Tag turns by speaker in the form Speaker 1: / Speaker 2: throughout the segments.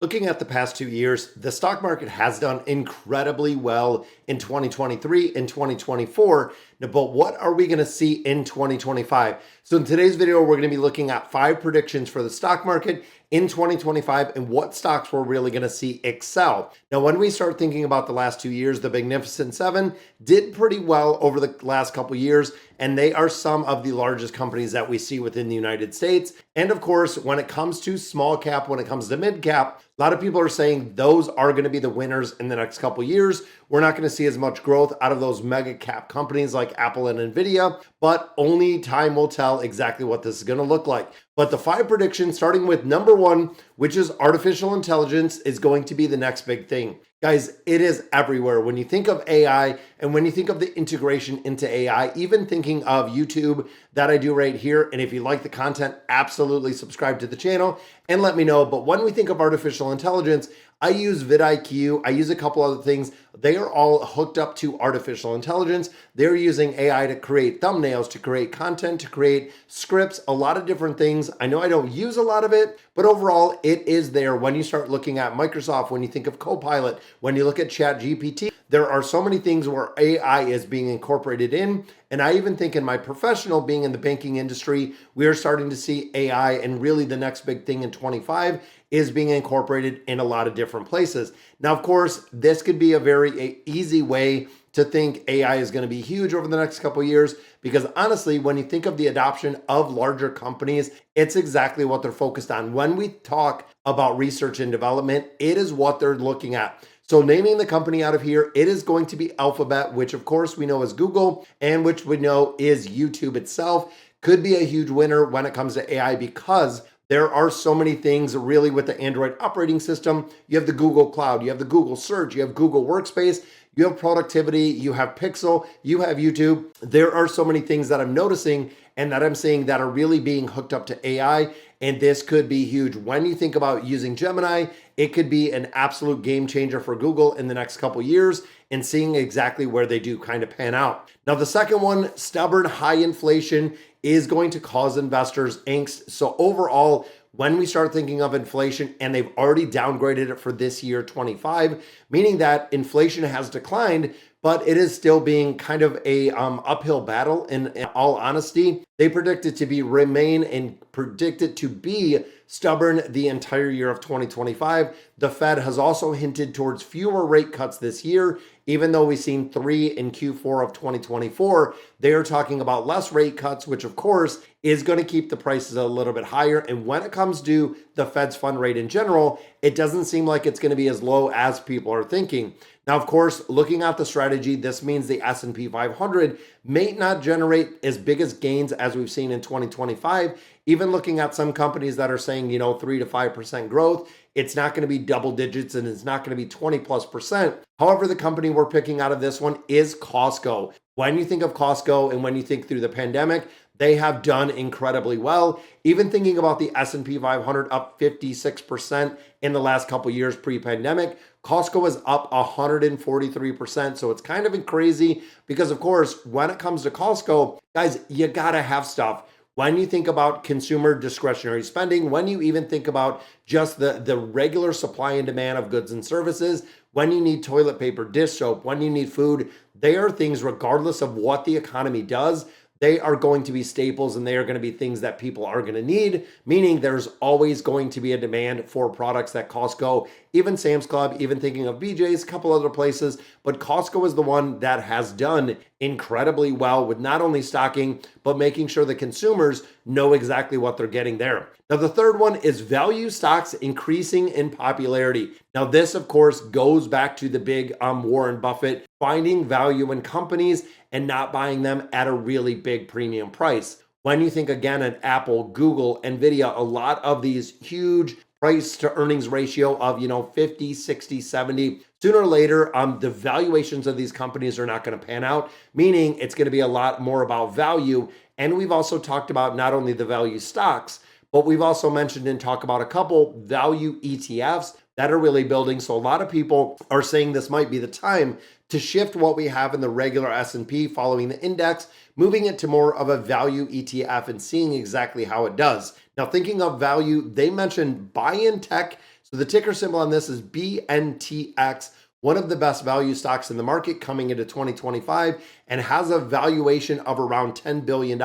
Speaker 1: Looking at the past 2 years, the stock market has done incredibly well in 2023 and 2024. Now, but what are we going to see in 2025? So in today's video, we're going to be looking at 5 predictions for the stock market in 2025 and what stocks we're really going to see excel. Now, when we start thinking about the last 2 years, the Magnificent Seven did pretty well over the last couple years, and they are some of the largest companies that we see within the United States. And of course, when it comes to small cap, when it comes to mid cap, a lot of people are saying those are going to be the winners in the next couple years. We're not going to see as much growth out of those mega cap companies like Apple and Nvidia, but only time will tell exactly what this is going to look like. But the 5 predictions, starting with number 1, which is artificial intelligence, is going to be the next big thing. Guys, it is everywhere. When you think of AI and when you think of the integration into AI, even thinking of YouTube that I do right here. And if you like the content, absolutely subscribe to the channel and let me know. But when we think of artificial intelligence, I use vidIQ, I use a couple other things. They are all hooked up to artificial intelligence. They're using AI to create thumbnails, to create content, to create scripts, a lot of different things. I know I don't use a lot of it, but overall it is there. When you start looking at Microsoft, when you think of Copilot, when you look at ChatGPT, there are so many things where AI is being incorporated in. And I even think in my professional, being in the banking industry, we are starting to see AI, and really the next big thing in 25 is being incorporated in a lot of different places. Now, of course, this could be a very easy way to think AI is going to be huge over the next couple of years, because honestly, when you think of the adoption of larger companies, it's exactly what they're focused on. When we talk about research and development, it is what they're looking at. So naming the company out of here, it is going to be Alphabet, which of course we know is Google, and which we know is YouTube itself. Could be a huge winner when it comes to AI, because there are so many things really with the Android operating system. You have the Google Cloud, you have the Google Search, you have Google Workspace, you have productivity, you have Pixel, you have YouTube. There are so many things that I'm noticing and that I'm seeing that are really being hooked up to AI. And this could be huge. When you think about using Gemini, it could be an absolute game changer for Google in the next couple years, and seeing exactly where they do kind of pan out. Now, the second one, stubborn high inflation is going to cause investors angst. So overall, when we start thinking of inflation, and they've already downgraded it for this year, 25, meaning that inflation has declined, but it is still being kind of a uphill battle. In all honesty, they predict it to remain and predict it to be stubborn the entire year of 2025. The Fed has also hinted towards fewer rate cuts this year, even though we've seen 3 in Q4 of 2024. They are talking about less rate cuts, which of course is going to keep the prices a little bit higher. And when it comes to the Fed's fund rate in general, it doesn't seem like it's going to be as low as people are thinking. Now, of course, looking at the strategy, this means the S&P 500 may not generate as big as gains as we've seen in 2025. Even looking at some companies that are saying, 3 to 5% growth, it's not going to be double digits and it's not going to be 20+%. However, the company we're picking out of this one is Costco. When you think of Costco and when you think through the pandemic, they have done incredibly well. Even thinking about the S&P 500 up 56% in the last couple years pre-pandemic, Costco is up 143%. So it's kind of crazy because, of course, when it comes to Costco, guys, you gotta have stuff. When you think about consumer discretionary spending, when you even think about just the regular supply and demand of goods and services, when you need toilet paper, dish soap, when you need food, they are things regardless of what the economy does. They are going to be staples, and they are going to be things that people are going to need, meaning there's always going to be a demand for products that Costco, even Sam's Club, even thinking of BJ's, a couple other places, but Costco is the one that has done incredibly well with not only stocking, but making sure the consumers know exactly what they're getting there. Now, the third one is value stocks increasing in popularity. Now, this, of course, goes back to the big Warren Buffett finding value in companies and not buying them at a really big premium price. When you think again at Apple, Google, Nvidia, a lot of these huge price to earnings ratio of 50, 60, 70, sooner or later, the valuations of these companies are not going to pan out, meaning it's going to be a lot more about value. And we've also talked about not only the value stocks, but we've also mentioned and talked about a couple value ETFs that are really building. So a lot of people are saying this might be the time to shift what we have in the regular S&P following the index, moving it to more of a value ETF and seeing exactly how it does. Now, thinking of value, they mentioned buy in tech So the ticker symbol on this is BNTX, one of the best value stocks in the market coming into 2025 and has a valuation of around $10 billion,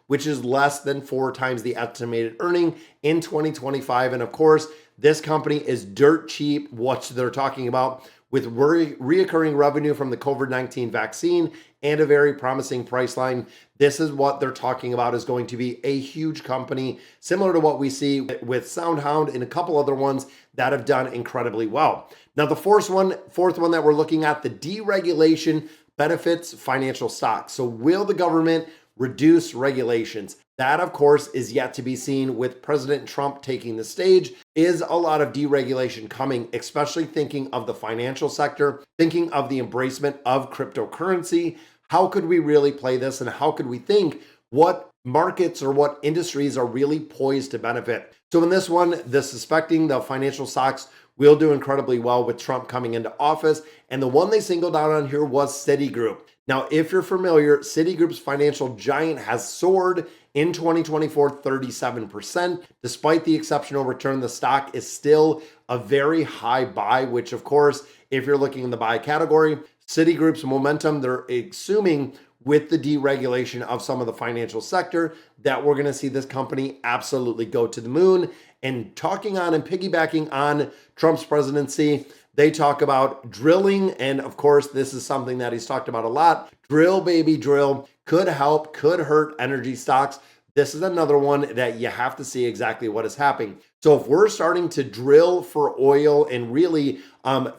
Speaker 1: which is less than 4 times the estimated earning in 2025. And of course, this company is dirt cheap, what they're talking about, with reoccurring revenue from the COVID-19 vaccine and a very promising price line. This is what they're talking about is going to be a huge company, similar to what we see with SoundHound and a couple other ones that have done incredibly well. Now, the fourth one that we're looking at, the deregulation benefits financial stocks. So will the government reduce regulations? That, of course, is yet to be seen. With President Trump taking the stage, is a lot of deregulation coming, especially thinking of the financial sector, thinking of the embracement of cryptocurrency. How could we really play this, and how could we think what markets or what industries are really poised to benefit? So in this one, suspecting the financial stocks will do incredibly well with Trump coming into office. And the one they singled out on here was Citigroup. Now, if you're familiar, Citigroup's financial giant has soared in 2024, 37%. Despite the exceptional return, the stock is still a very high buy, which of course, if you're looking in the buy category, Citigroup's momentum, they're assuming with the deregulation of some of the financial sector that we're going to see this company absolutely go to the moon. And talking on and piggybacking on Trump's presidency, they talk about drilling. And of course, this is something that he's talked about a lot. Drill, baby, drill. Could help, could hurt energy stocks. This is another one that you have to see exactly what is happening. So if we're starting to drill for oil and really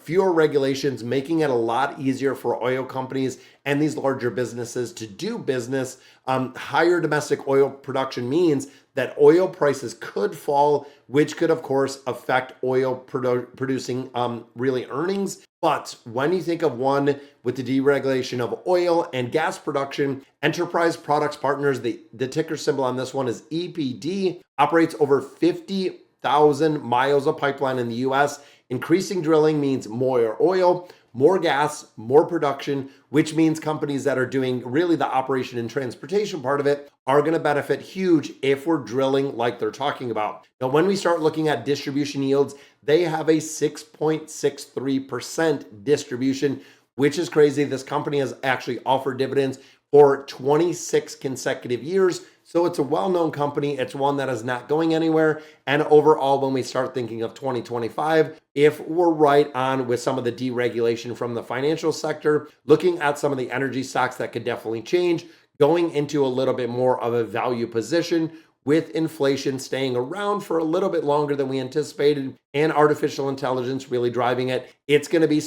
Speaker 1: fewer regulations, making it a lot easier for oil companies and these larger businesses to do business, higher domestic oil production means that oil prices could fall, which could, of course, affect oil producing really earnings. But when you think of one with the deregulation of oil and gas production, Enterprise Products Partners, the ticker symbol on this one is EPD, operates over 50,000 miles of pipeline in the US. Increasing drilling means more oil, more gas, more production, which means companies that are doing really the operation and transportation part of it are going to benefit huge if we're drilling like they're talking about. Now, when we start looking at distribution yields, they have a 6.63% distribution, which is crazy. This company has actually offered dividends for 26 consecutive years. So it's a well-known company. It's one that is not going anywhere. And overall, when we start thinking of 2025, if we're right on with some of the deregulation from the financial sector, looking at some of the energy stocks that could definitely change, going into a little bit more of a value position with inflation staying around for a little bit longer than we anticipated and artificial intelligence really driving it, it's going to be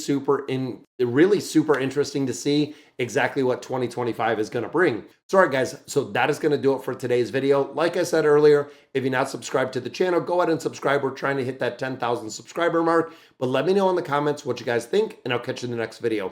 Speaker 1: really super interesting to see exactly what 2025 is going to bring. So, all right, guys, so that is going to do it for today's video. Like I said earlier, if you're not subscribed to the channel, go ahead and subscribe. We're trying to hit that 10,000 subscriber mark, but let me know in the comments what you guys think, and I'll catch you in the next video.